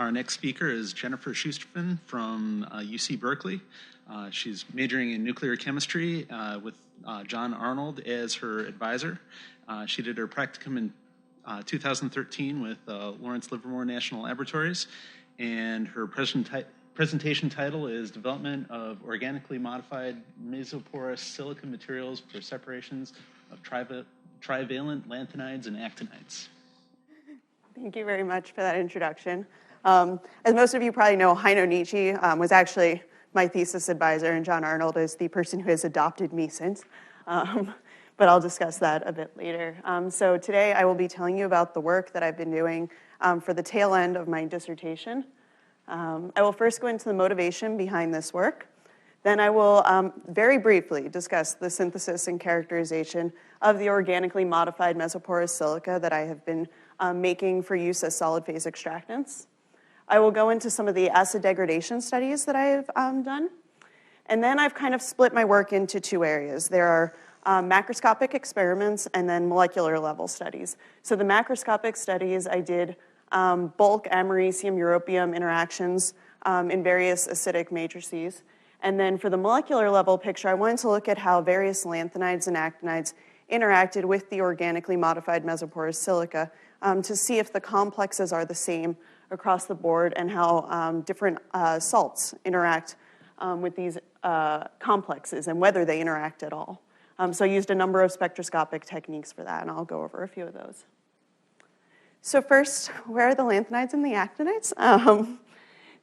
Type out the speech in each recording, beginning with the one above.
Our next speaker is Jennifer Shusterman from UC Berkeley. She's majoring in nuclear chemistry with John Arnold as her advisor. She did her practicum in 2013 with Lawrence Livermore National Laboratories, and her presentation title is Development of Organically Modified Mesoporous Silica Materials for Separations of Trivalent Lanthanides and Actinides. Thank you very much for that introduction. As most of you probably know, Heino Nietzsche was actually my thesis advisor, and John Arnold is the person who has adopted me since. But I'll discuss that a bit later. So today I will be telling you about the work that I've been doing for the tail end of my dissertation. I will first go into the motivation behind this work. Then I will very briefly discuss the synthesis and characterization of the organically modified mesoporous silica that I have been making for use as solid phase extractants. I will go into some of the acid degradation studies that I have done. And then I've kind of split my work into two areas. There are macroscopic experiments and then molecular level studies. So the macroscopic studies, I did bulk americium-europium interactions in various acidic matrices. And then for the molecular level picture, I wanted to look at how various lanthanides and actinides interacted with the organically modified mesoporous silica to see if the complexes are the same across the board and how different salts interact with these complexes and whether they interact at all. So I used a number of spectroscopic techniques for that, and I'll go over a few of those. So first, where are the lanthanides and the actinides?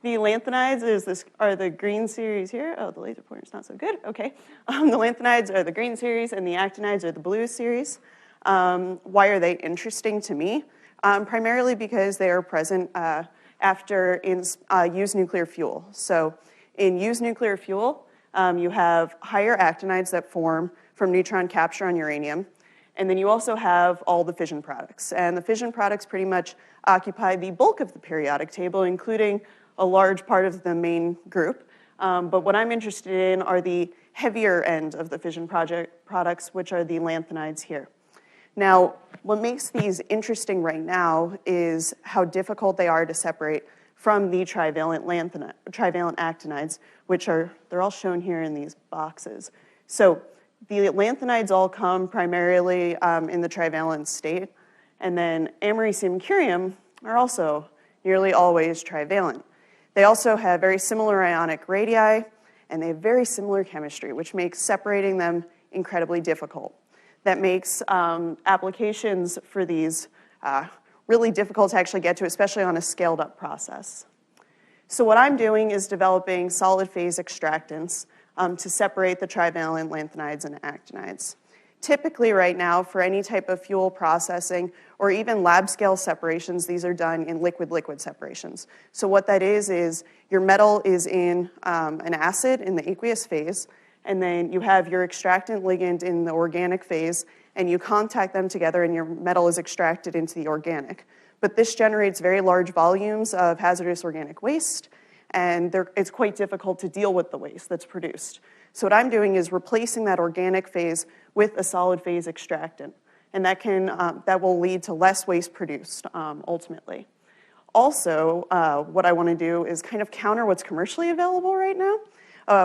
The lanthanides are the green series here. Oh, the laser pointer's not so good. Okay. The lanthanides are the green series, and the actinides are the blue series. Why are they interesting to me? Primarily because they are present after used nuclear fuel. So in used nuclear fuel, you have higher actinides that form from neutron capture on uranium. And then you also have all the fission products. And the fission products pretty much occupy the bulk of the periodic table, including a large part of the main group. But what I'm interested in are the heavier end of the fission products, which are the lanthanides here. Now, what makes these interesting right now is how difficult they are to separate from the trivalent actinides, which they're all shown here in these boxes. So the lanthanides all come primarily in the trivalent state, and then americium and curium are also nearly always trivalent. They also have very similar ionic radii, and they have very similar chemistry, which makes separating them incredibly difficult. That makes applications for these really difficult to actually get to, especially on a scaled-up process. So what I'm doing is developing solid phase extractants to separate the trivalent lanthanides and actinides. Typically right now, for any type of fuel processing or even lab scale separations, these are done in liquid-liquid separations. So what that is your metal is in an acid in the aqueous phase, and then you have your extractant ligand in the organic phase, and you contact them together, and your metal is extracted into the organic. But this generates very large volumes of hazardous organic waste, and it's quite difficult to deal with the waste that's produced. So what I'm doing is replacing that organic phase with a solid phase extractant, and that will lead to less waste produced ultimately. Also, what I want to do is kind of counter what's commercially available right now.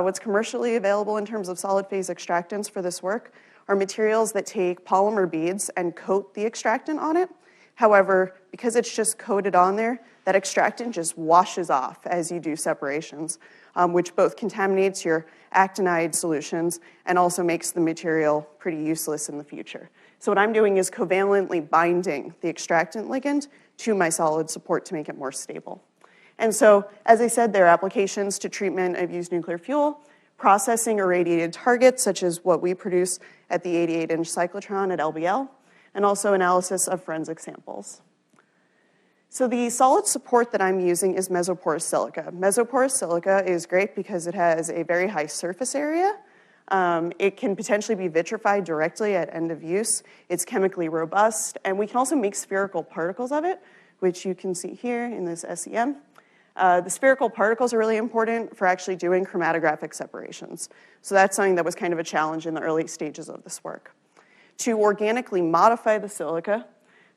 What's commercially available in terms of solid phase extractants for this work are materials that take polymer beads and coat the extractant on it. However, because it's just coated on there, that extractant just washes off as you do separations, which both contaminates your actinide solutions and also makes the material pretty useless in the future. So what I'm doing is covalently binding the extractant ligand to my solid support to make it more stable. And so, as I said, there are applications to treatment of used nuclear fuel, processing irradiated targets, such as what we produce at the 88-inch cyclotron at LBL, and also analysis of forensic samples. So the solid support that I'm using is mesoporous silica. Mesoporous silica is great because it has a very high surface area. It can potentially be vitrified directly at end of use. It's chemically robust, and we can also make spherical particles of it, which you can see here in this SEM. The spherical particles are really important for actually doing chromatographic separations. So that's something that was kind of a challenge in the early stages of this work. To organically modify the silica,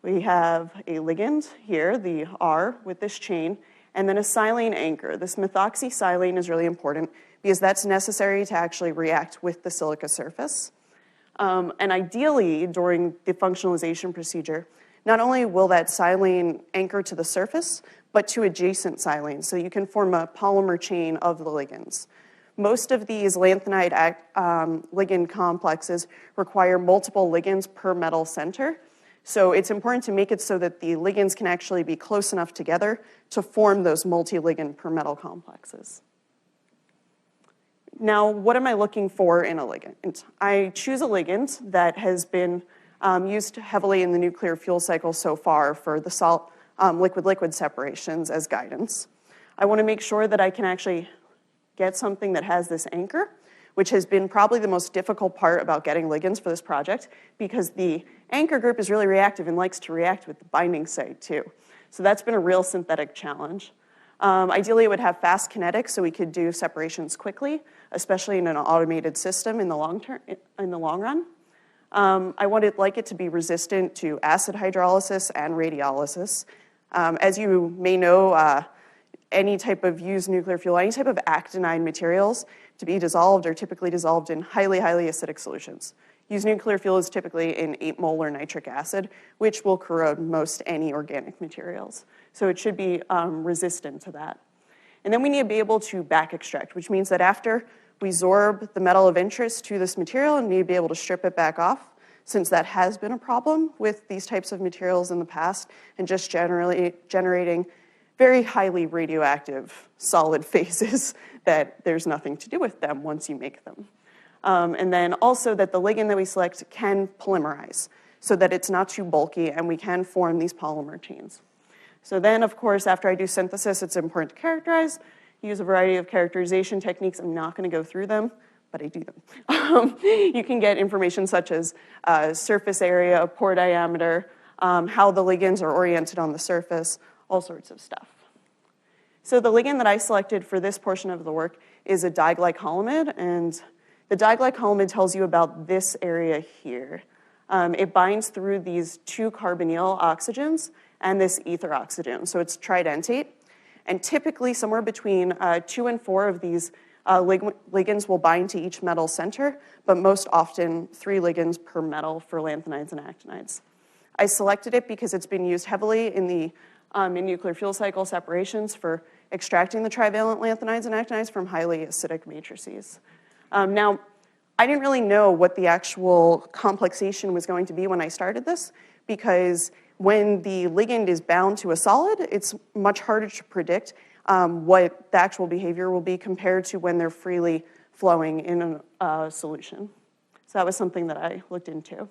we have a ligand here, the R, with this chain, and then a silane anchor. This methoxysilane is really important because that's necessary to actually react with the silica surface. And ideally, during the functionalization procedure, not only will that silane anchor to the surface, but to adjacent silanes, so you can form a polymer chain of the ligands. Most of these lanthanide ligand complexes require multiple ligands per metal center, so it's important to make it so that the ligands can actually be close enough together to form those multi-ligand per metal complexes. Now, what am I looking for in a ligand? I choose a ligand that has been used heavily in the nuclear fuel cycle so far for the liquid-liquid separations as guidance. I want to make sure that I can actually get something that has this anchor, which has been probably the most difficult part about getting ligands for this project, because the anchor group is really reactive and likes to react with the binding site too. So that's been a real synthetic challenge. Ideally, it would have fast kinetics, so we could do separations quickly, especially in an automated system in the long run. I wanted it to be resistant to acid hydrolysis and radiolysis. As you may know, any type of used nuclear fuel, any type of actinide materials to be dissolved are typically dissolved in highly, highly acidic solutions. Used nuclear fuel is typically in 8 molar nitric acid, which will corrode most any organic materials. So it should be resistant to that. And then we need to be able to back extract, which means that after we sorb the metal of interest to this material, and we need to be able to strip it back off, since that has been a problem with these types of materials in the past, and just generally generating very highly radioactive solid phases that there's nothing to do with them once you make them. And then also that the ligand that we select can polymerize so that it's not too bulky and we can form these polymer chains. So then, of course, after I do synthesis, it's important to characterize. Use a variety of characterization techniques. I'm not going to go through them, but I do them. You can get information such as surface area, pore diameter, how the ligands are oriented on the surface, all sorts of stuff. So the ligand that I selected for this portion of the work is a diglycolamide, and the diglycolamide tells you about this area here. It binds through these 2 carbonyl oxygens and this ether oxygen, so it's tridentate. And typically, somewhere between 2 and 4 of these ligands will bind to each metal center, but most often 3 ligands per metal for lanthanides and actinides. I selected it because it's been used heavily in nuclear fuel cycle separations for extracting the trivalent lanthanides and actinides from highly acidic matrices. Now, I didn't really know what the actual complexation was going to be when I started this, because when the ligand is bound to a solid, it's much harder to predict what the actual behavior will be compared to when they're freely flowing in a solution. So that was something that I looked into.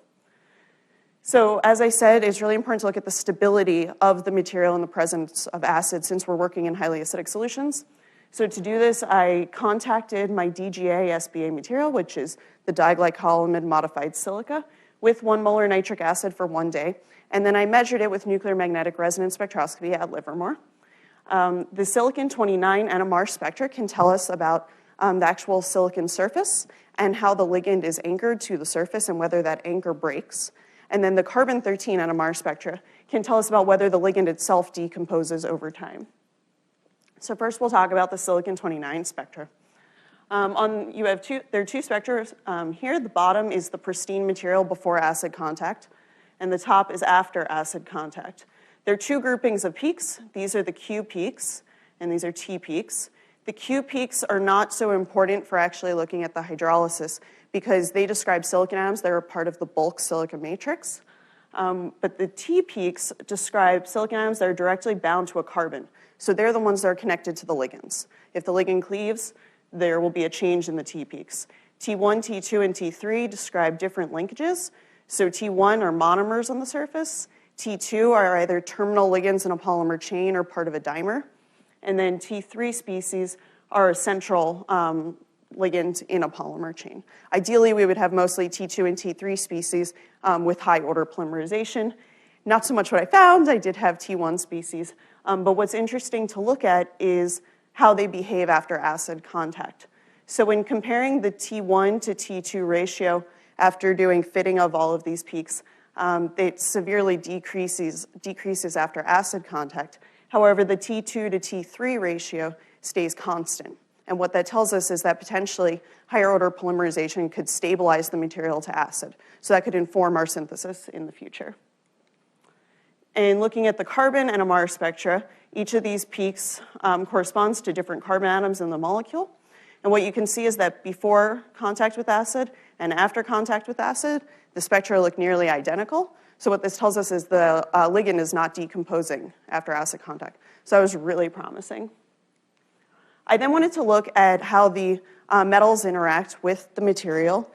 So as I said, it's really important to look at the stability of the material in the presence of acid, since we're working in highly acidic solutions. So to do this, I contacted my DGA SPA material, which is the diglycolamide modified silica, with 1 molar nitric acid for 1 day. And then I measured it with nuclear magnetic resonance spectroscopy at Livermore. The silicon-29 NMR spectra can tell us about the actual silicon surface and how the ligand is anchored to the surface and whether that anchor breaks. And then the carbon-13 NMR spectra can tell us about whether the ligand itself decomposes over time. So first we'll talk about the silicon-29 spectra. There are 2 spectra here. The bottom is the pristine material before acid contact, and the top is after acid contact. There are 2 groupings of peaks. These are the Q peaks, and these are T peaks. The Q peaks are not so important for actually looking at the hydrolysis because they describe silicon atoms that are part of the bulk silica matrix. But the T peaks describe silicon atoms that are directly bound to a carbon. So they're the ones that are connected to the ligands. If the ligand cleaves, there will be a change in the T peaks. T1, T2, and T3 describe different linkages. So T1 are monomers on the surface. T2 are either terminal ligands in a polymer chain or part of a dimer. And then T3 species are a central ligand in a polymer chain. Ideally, we would have mostly T2 and T3 species with high order polymerization. Not so much what I found. I did have T1 species. But what's interesting to look at is how they behave after acid contact. So when comparing the T1 to T2 ratio after doing fitting of all of these peaks, it severely decreases after acid contact. However, the T2 to T3 ratio stays constant. And what that tells us is that potentially higher order polymerization could stabilize the material to acid. So that could inform our synthesis in the future. And looking at the carbon NMR spectra, each of these peaks corresponds to different carbon atoms in the molecule. And what you can see is that before contact with acid and after contact with acid, the spectra look nearly identical. So what this tells us is the ligand is not decomposing after acid contact. So that was really promising. I then wanted to look at how the metals interact with the material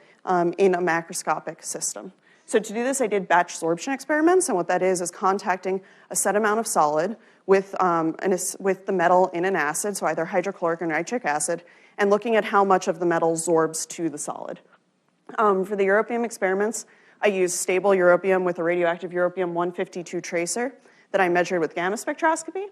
in a macroscopic system. So to do this, I did batch sorption experiments, and what that is contacting a set amount of solid with the metal in an acid, so either hydrochloric or nitric acid, and looking at how much of the metal sorbs to the solid. For the europium experiments, I used stable europium with a radioactive europium-152 tracer that I measured with gamma spectroscopy.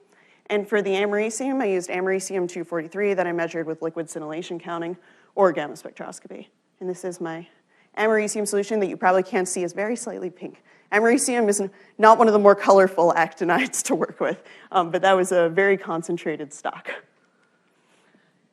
And for the americium, I used americium-243 that I measured with liquid scintillation counting or gamma spectroscopy. And this is my americium solution that you probably can't see is very slightly pink. Americium is not one of the more colorful actinides to work with, but that was a very concentrated stock.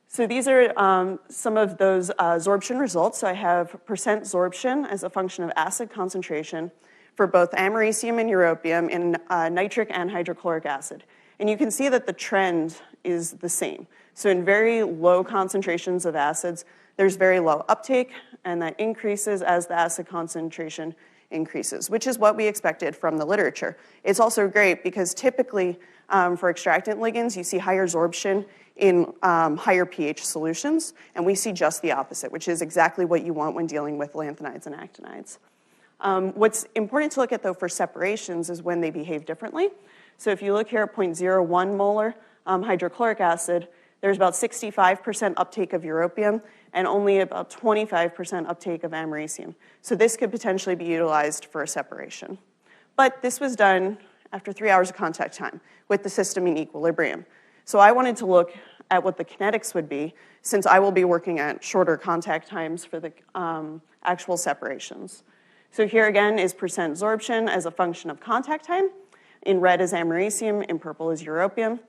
So these are some of those sorption results. So I have percent sorption as a function of acid concentration for both americium and europium in nitric and hydrochloric acid. And you can see that the trend is the same. So in very low concentrations of acids, there's very low uptake, and that increases as the acid concentration increases, which is what we expected from the literature. It's also great because typically for extractant ligands, you see higher sorption in higher pH solutions, and we see just the opposite, which is exactly what you want when dealing with lanthanides and actinides. What's important to look at, though, for separations is when they behave differently. So if you look here at 0.01 molar hydrochloric acid, there's about 65% uptake of europium and only about 25% uptake of americium. So this could potentially be utilized for a separation. But this was done after 3 hours of contact time with the system in equilibrium. So I wanted to look at what the kinetics would be, since I will be working at shorter contact times for the actual separations. So here again is percent sorption as a function of contact time. In red is americium, in purple is europium.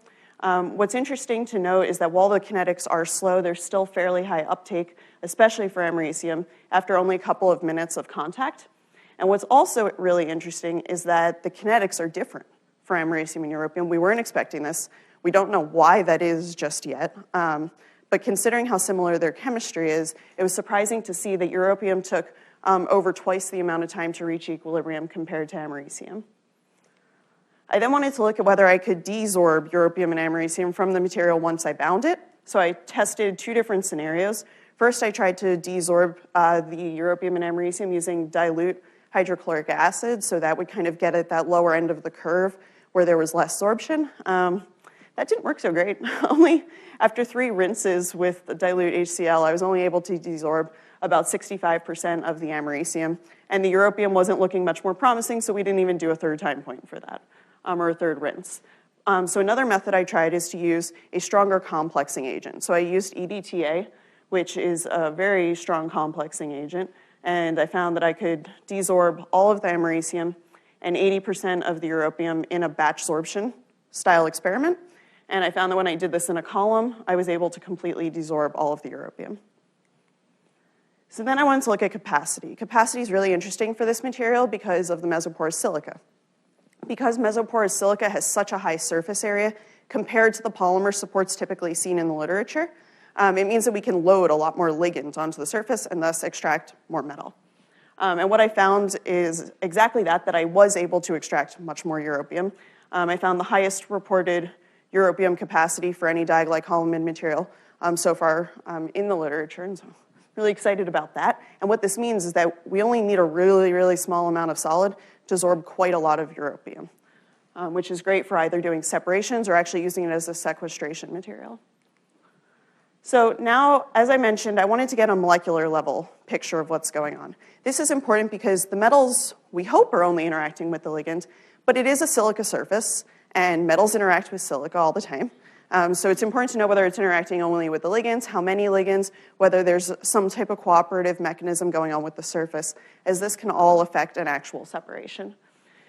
What's interesting to note is that while the kinetics are slow, there's still fairly high uptake, especially for americium, after only a couple of minutes of contact. And what's also really interesting is that the kinetics are different for americium and europium. We weren't expecting this. We don't know why that is just yet. But considering how similar their chemistry is, it was surprising to see that europium took over twice the amount of time to reach equilibrium compared to americium. I then wanted to look at whether I could desorb europium and americium from the material once I bound it. So I tested two different scenarios. First, I tried to desorb the europium and americium using dilute hydrochloric acid, so that would kind of get at that lower end of the curve where there was less sorption. That didn't work so great. Only after 3 rinses with the dilute HCl, I was only able to desorb about 65% of the americium, and the europium wasn't looking much more promising, so we didn't even do a third time point for that. Or a third rinse. So another method I tried is to use a stronger complexing agent. So I used EDTA, which is a very strong complexing agent, and I found that I could desorb all of the americium and 80% of the europium in a batch sorption style experiment. And I found that when I did this in a column, I was able to completely desorb all of the europium. So then I wanted to look at capacity. Capacity is really interesting for this material because of the mesoporous silica. Because mesoporous silica has such a high surface area compared to the polymer supports typically seen in the literature, it means that we can load a lot more ligands onto the surface and thus extract more metal. And what I found is exactly that I was able to extract much more europium. I found the highest reported europium capacity for any diglycolamide material so far in the literature, and so I'm really excited about that. And what this means is that we only need a really, really small amount of solid to absorb quite a lot of europium, which is great for either doing separations or actually using it as a sequestration material. So now, as I mentioned, I wanted to get a molecular level picture of what's going on. This is important because the metals, we hope, are only interacting with the ligand, but it is a silica surface, and metals interact with silica all the time. So it's important to know whether it's interacting only with the ligands, how many ligands, whether there's some type of cooperative mechanism going on with the surface, as this can all affect an actual separation.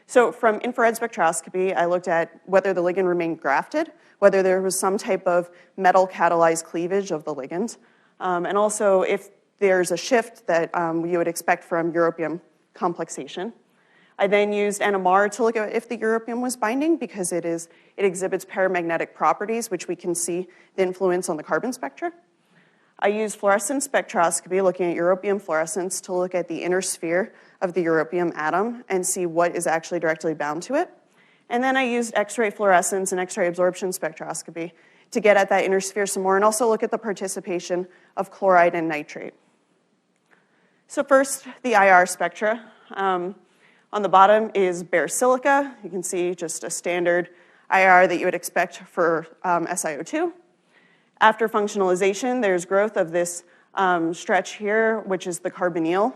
So from infrared spectroscopy, I looked at whether the ligand remained grafted, whether there was some type of metal-catalyzed cleavage of the ligand, and also if there's a shift that you would expect from europium complexation. I then used NMR to look at if the europium was binding because it exhibits paramagnetic properties, which we can see the influence on the carbon spectra. I used fluorescence spectroscopy, looking at europium fluorescence, to look at the inner sphere of the europium atom and see what is actually directly bound to it. And then I used X-ray fluorescence and X-ray absorption spectroscopy to get at that inner sphere some more and also look at the participation of chloride and nitrate. So first, the IR spectra. On the bottom is bare silica. You can see just a standard IR that you would expect for SiO2. After functionalization, there's growth of this stretch here, which is the carbonyl.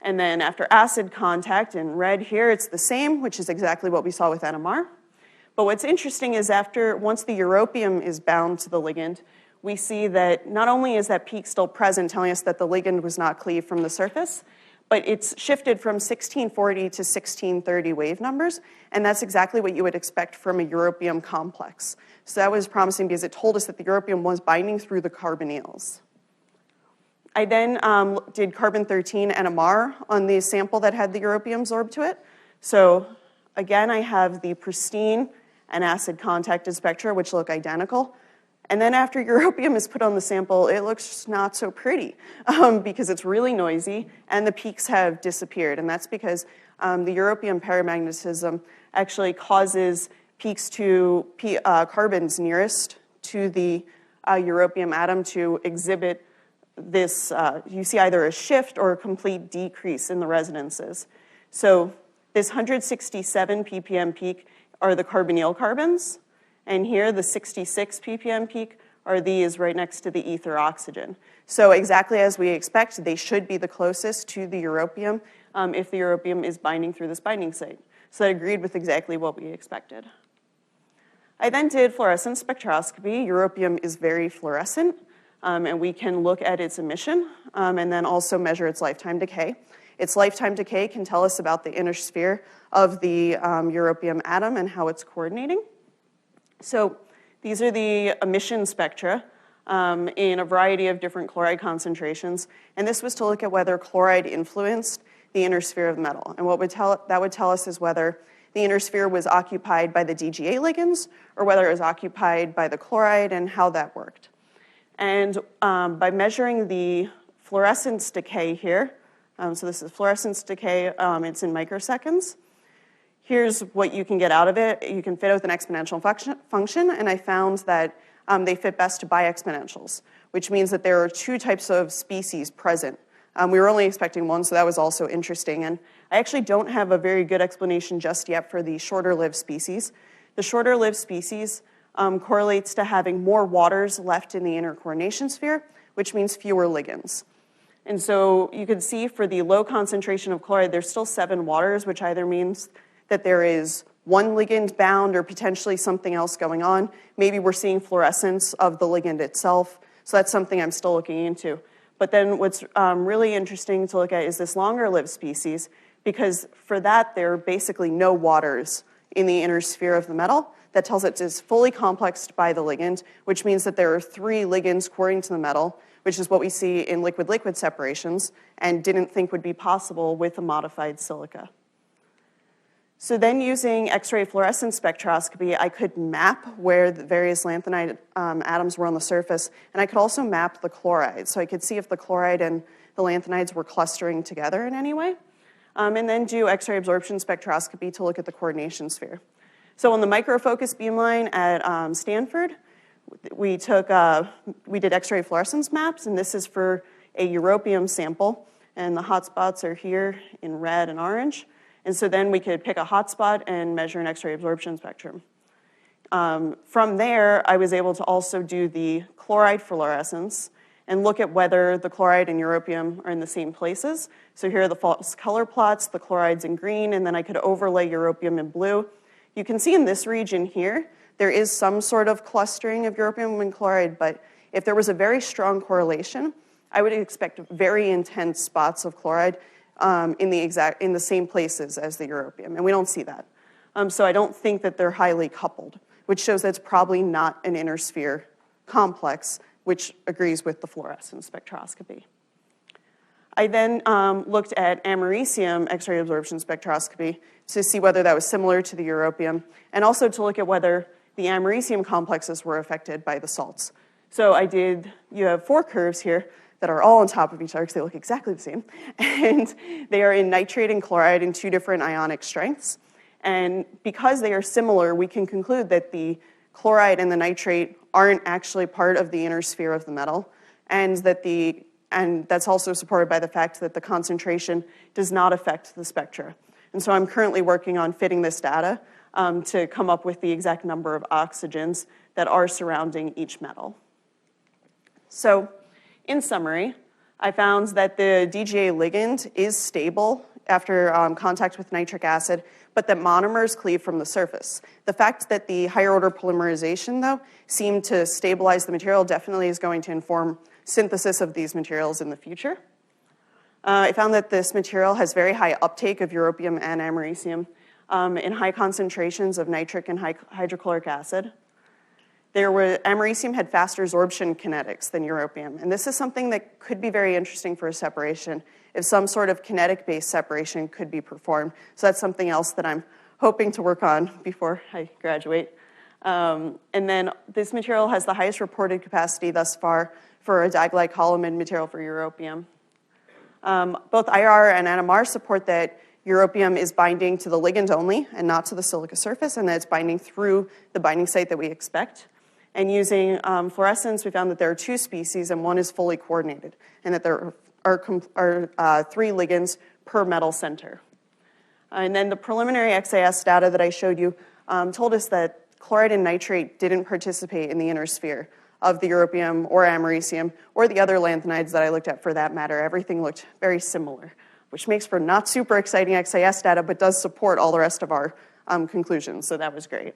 And then after acid contact, in red here, it's the same, which is exactly what we saw with NMR. But what's interesting is once the europium is bound to the ligand, we see that not only is that peak still present, telling us that the ligand was not cleaved from the surface, but it's shifted from 1640 to 1630 wave numbers, and that's exactly what you would expect from a europium complex. So that was promising because it told us that the europium was binding through the carbonyls. I then did carbon-13 NMR on the sample that had the europium absorbed to it. So again, I have the pristine and acid-contacted spectra, which look identical. And then after europium is put on the sample, it looks not so pretty because it's really noisy and the peaks have disappeared. And that's because the europium paramagnetism actually causes peaks to carbons nearest to the europium atom to exhibit this, you see either a shift or a complete decrease in the resonances. So this 167 ppm peak are the carbonyl carbons. And here, the 66 ppm peak are these right next to the ether oxygen. So exactly as we expect, they should be the closest to the europium if the europium is binding through this binding site. So that agreed with exactly what we expected. I then did fluorescence spectroscopy. Europium is very fluorescent, and we can look at its emission and then also measure its lifetime decay. Its lifetime decay can tell us about the inner sphere of the europium atom and how it's coordinating. So these are the emission spectra in a variety of different chloride concentrations. And this was to look at whether chloride influenced the inner sphere of the metal. And what that would tell us is whether the inner sphere was occupied by the DGA ligands or whether it was occupied by the chloride and how that worked. And by measuring the fluorescence decay here, so this is fluorescence decay, it's in microseconds. Here's what you can get out of it. You can fit with an exponential function, and I found that they fit best to bi-exponentials, which means that there are two types of species present. We were only expecting one, so that was also interesting. And I actually don't have a very good explanation just yet for the shorter-lived species. The shorter-lived species correlates to having more waters left in the inner coordination sphere, which means fewer ligands. And so you can see for the low concentration of chloride, there's still 7 waters, which either means that there is one ligand bound or potentially something else going on. Maybe we're seeing fluorescence of the ligand itself, so that's something I'm still looking into. But then what's really interesting to look at is this longer-lived species, because for that, there are basically no waters in the inner sphere of the metal. That tells us it's fully complexed by the ligand, which means that there are 3 ligands coring to the metal, which is what we see in liquid-liquid separations, and didn't think would be possible with a modified silica. So then using X-ray fluorescence spectroscopy, I could map where the various lanthanide atoms were on the surface, and I could also map the chloride. So I could see if the chloride and the lanthanides were clustering together in any way, and then do X-ray absorption spectroscopy to look at the coordination sphere. So on the microfocus beamline at Stanford, we did X-ray fluorescence maps, and this is for a europium sample, and the hotspots are here in red and orange. And so then we could pick a hotspot and measure an X-ray absorption spectrum. From there, I was able to also do the chloride fluorescence and look at whether the chloride and europium are in the same places. So here are the false color plots, the chloride's in green, and then I could overlay europium in blue. You can see in this region here, there is some sort of clustering of europium and chloride, but if there was a very strong correlation, I would expect very intense spots of chloride in the same places as the europium, and we don't see that. So I don't think that they're highly coupled, which shows that it's probably not an inner sphere complex, which agrees with the fluorescence spectroscopy. I then looked at americium X-ray absorption spectroscopy to see whether that was similar to the europium, and also to look at whether the americium complexes were affected by the salts. So you have 4 curves here that are all on top of each other because they look exactly the same. And they are in nitrate and chloride in 2 different ionic strengths. And because they are similar, we can conclude that the chloride and the nitrate aren't actually part of the inner sphere of the metal, and that's also supported by the fact that the concentration does not affect the spectra. And so I'm currently working on fitting this data to come up with the exact number of oxygens that are surrounding each metal. So, in summary, I found that the DGA ligand is stable after contact with nitric acid, but that monomers cleave from the surface. The fact that the higher order polymerization, though, seemed to stabilize the material definitely is going to inform synthesis of these materials in the future. I found that this material has very high uptake of europium and americium in high concentrations of nitric and hydrochloric acid. Americium had faster sorption kinetics than europium, and this is something that could be very interesting for a separation if some sort of kinetic-based separation could be performed. So that's something else that I'm hoping to work on before I graduate. And then this material has the highest reported capacity thus far for a diglycolamide material for europium. Both IR and NMR support that europium is binding to the ligand only and not to the silica surface, and that it's binding through the binding site that we expect. And using fluorescence, we found that there are 2 species and one is fully coordinated, and that there are 3 ligands per metal center. And then the preliminary XAS data that I showed you told us that chloride and nitrate didn't participate in the inner sphere of the europium or americium or the other lanthanides that I looked at for that matter. Everything looked very similar, which makes for not super exciting XAS data, but does support all the rest of our conclusions, so that was great.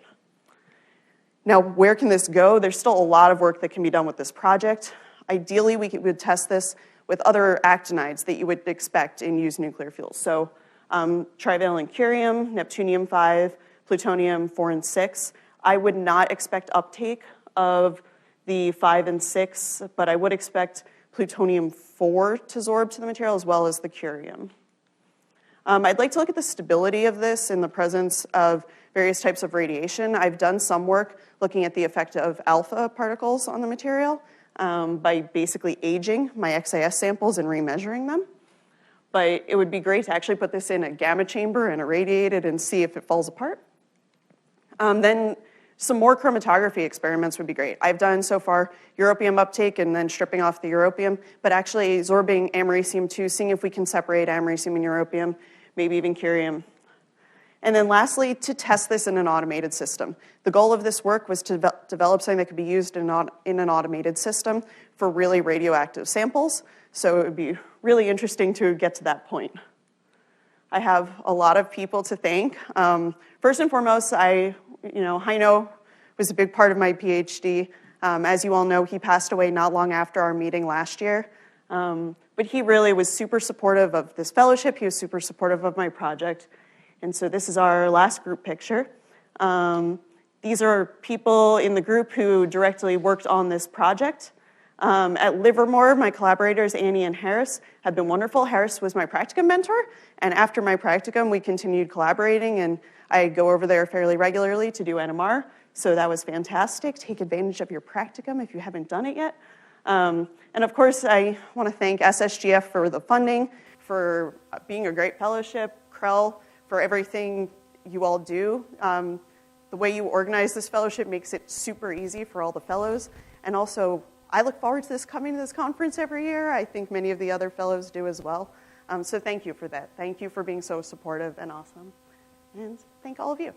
Now, where can this go? There's still a lot of work that can be done with this project. Ideally, we would test this with other actinides that you would expect in used nuclear fuels. So trivalent curium, neptunium-5, plutonium-4 and 6. I would not expect uptake of the 5 and 6, but I would expect plutonium-4 to sorb to the material as well as the curium. I'd like to look at the stability of this in the presence of various types of radiation. I've done some work looking at the effect of alpha particles on the material by basically aging my XAS samples and remeasuring them. But it would be great to actually put this in a gamma chamber and irradiate it and see if it falls apart. Then some more chromatography experiments would be great. I've done so far europium uptake and then stripping off the europium, but actually sorbing americium too, seeing if we can separate americium and europium, maybe even curium. And then lastly, to test this in an automated system. The goal of this work was to develop something that could be used in an automated system for really radioactive samples. So it would be really interesting to get to that point. I have a lot of people to thank. First and foremost, Heino was a big part of my PhD. As you all know, he passed away not long after our meeting last year. But he really was super supportive of this fellowship. He was super supportive of my project. And so this is our last group picture. These are people in the group who directly worked on this project. At Livermore, my collaborators, Annie and Harris, have been wonderful. Harris was my practicum mentor, and after my practicum, we continued collaborating, and I go over there fairly regularly to do NMR, so that was fantastic. Take advantage of your practicum if you haven't done it yet. And of course, I want to thank SSGF for the funding, for being a great fellowship, Krell, for everything you all do. The way you organize this fellowship makes it super easy for all the fellows, and also I look forward to coming to this conference every year. I think many of the other fellows do as well. So thank you for that. Thank you for being so supportive and awesome. And thank all of you.